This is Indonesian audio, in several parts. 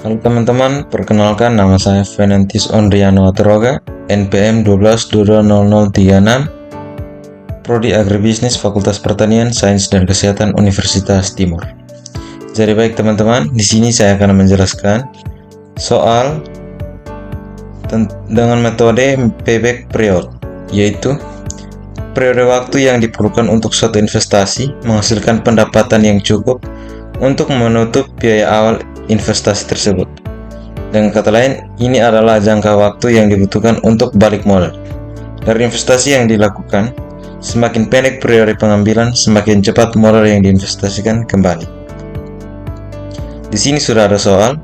Halo teman-teman, perkenalkan nama saya Venantius Ondriano Atoroga, NPM 12220036, Prodi Agribisnis Fakultas Pertanian, Sains dan Kesehatan Universitas Timur. Jadi baik teman-teman, di sini saya akan menjelaskan soal dengan metode payback period, yaitu periode waktu yang diperlukan untuk suatu investasi menghasilkan pendapatan yang cukup untuk menutup biaya awal investasi tersebut. Dengan kata lain, ini adalah jangka waktu yang dibutuhkan untuk balik modal dari investasi yang dilakukan. Semakin pendek periode pengambilan, semakin cepat modal yang diinvestasikan kembali. Di sini sudah ada soal.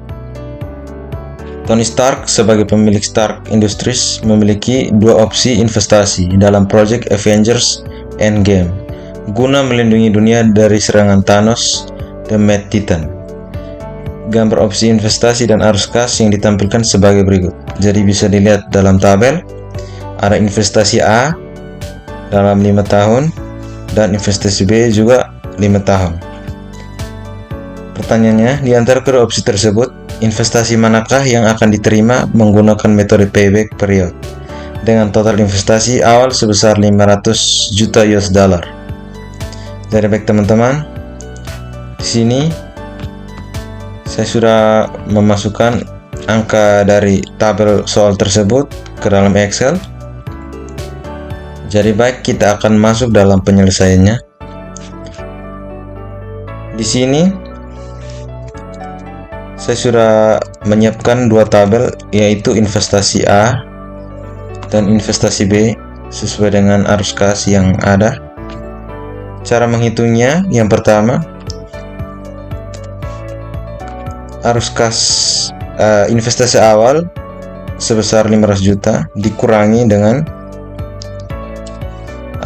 Tony Stark sebagai pemilik Stark Industries memiliki dua opsi investasi dalam Project Avengers Endgame guna melindungi dunia dari serangan Thanos dan Mad Titan. Gambar opsi investasi dan arus kas yang ditampilkan sebagai berikut. Jadi bisa dilihat dalam tabel. Ada investasi A dalam 5 tahun dan investasi B juga 5 tahun. Pertanyaannya, di antara kedua opsi tersebut, investasi manakah yang akan diterima menggunakan metode payback period dengan total investasi awal sebesar 500 juta US dollar. Jadi baik teman-teman, di sini saya sudah memasukkan angka dari tabel soal tersebut ke dalam Excel. Jadi baik, kita akan masuk dalam penyelesaiannya. Di sini saya sudah menyiapkan dua tabel, yaitu investasi A dan investasi B sesuai dengan arus kas yang ada. Cara menghitungnya, yang pertama, arus kas investasi awal sebesar 500 juta dikurangi dengan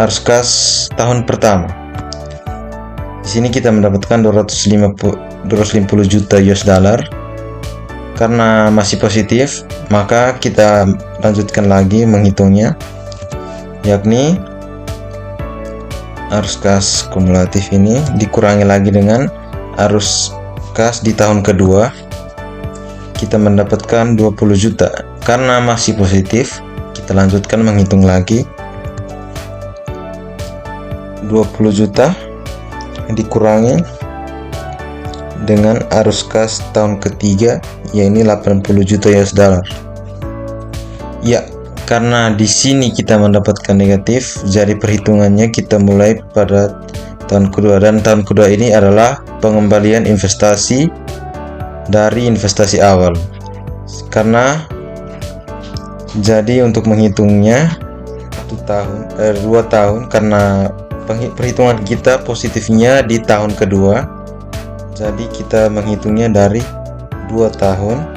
arus kas tahun pertama. Di sini kita mendapatkan 250 juta US dollar. Karena masih positif, maka kita lanjutkan lagi menghitungnya, yakni arus kas kumulatif ini dikurangi lagi dengan arus kas di tahun kedua. Kita mendapatkan 20 juta. Karena masih positif, kita lanjutkan menghitung lagi. 20 juta dikurangi dengan arus kas tahun ketiga, yaitu 80 juta US dollar. Ya, karena di sini kita mendapatkan negatif, jadi perhitungannya kita mulai pada tahun kedua, dan tahun kedua ini adalah pengembalian investasi dari investasi awal. Karena jadi untuk menghitungnya 2 tahun, karena perhitungan kita positifnya di tahun kedua, jadi kita menghitungnya dari 2 tahun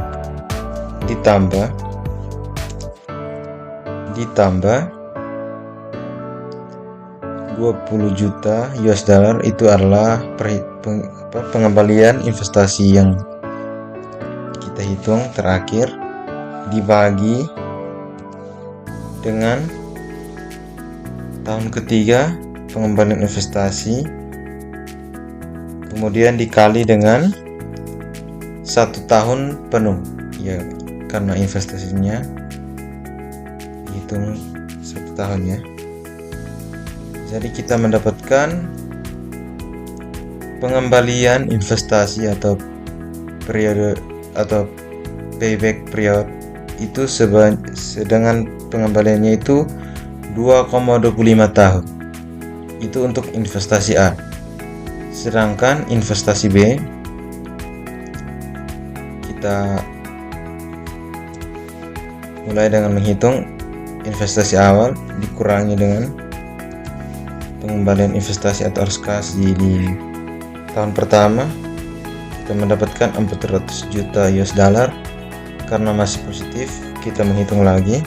ditambah 20 juta US dollar. Itu adalah pengembalian investasi yang kita hitung terakhir, dibagi dengan tahun ketiga pengembalian investasi, kemudian dikali dengan 1 tahun penuh, ya, karena investasinya dihitung 1 tahun ya. Jadi kita mendapatkan pengembalian investasi atau periode atau payback period itu dengan pengembaliannya itu 2,25 tahun. Itu untuk investasi A. Sedangkan investasi B, kita mulai dengan menghitung investasi awal dikurangi dengan pengembalian investasi atau arus kas di tahun pertama. Kita mendapatkan 400 juta US dollar. Karena masih positif, kita menghitung lagi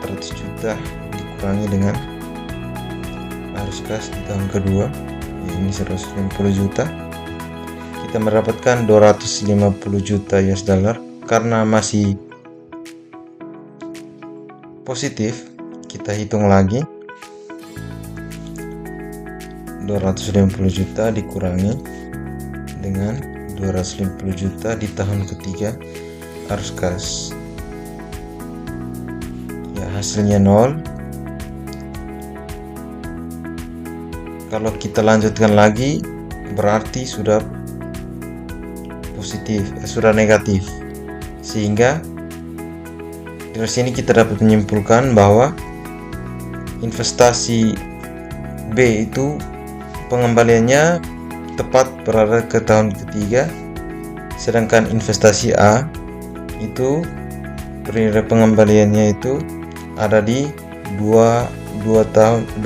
400 juta dikurangi dengan arus kas di tahun kedua, ini 150 juta. Kita mendapatkan 250 juta US dollar. Karena masih positif, kita hitung lagi 250 juta dikurangi dengan 250 juta di tahun ketiga harus kas. Ya, hasilnya 0. Kalau kita lanjutkan lagi berarti sudah positif, sudah negatif. Sehingga dari sini kita dapat menyimpulkan bahwa investasi B itu pengembaliannya tepat berada ke tahun ketiga, sedangkan investasi A itu periode pengembaliannya itu ada di 2,25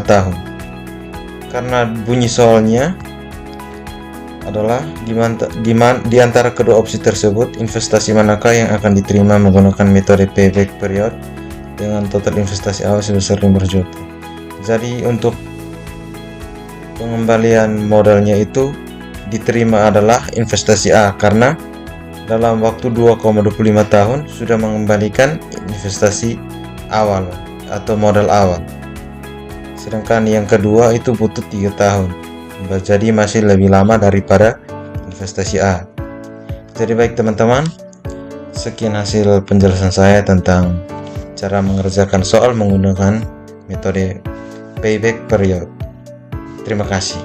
tahun. Karena bunyi soalnya adalah di antara kedua opsi tersebut, investasi manakah yang akan diterima menggunakan metode payback period dengan total investasi awal sebesar 500 juta. Jadi untuk pengembalian modalnya itu diterima adalah investasi A karena dalam waktu 2,25 tahun sudah mengembalikan investasi awal atau modal awal. Sedangkan yang kedua itu butuh 3 tahun. Jadi masih lebih lama daripada investasi A. Jadi baik teman-teman, sekian hasil penjelasan saya tentang cara mengerjakan soal menggunakan metode payback period. Terima kasih.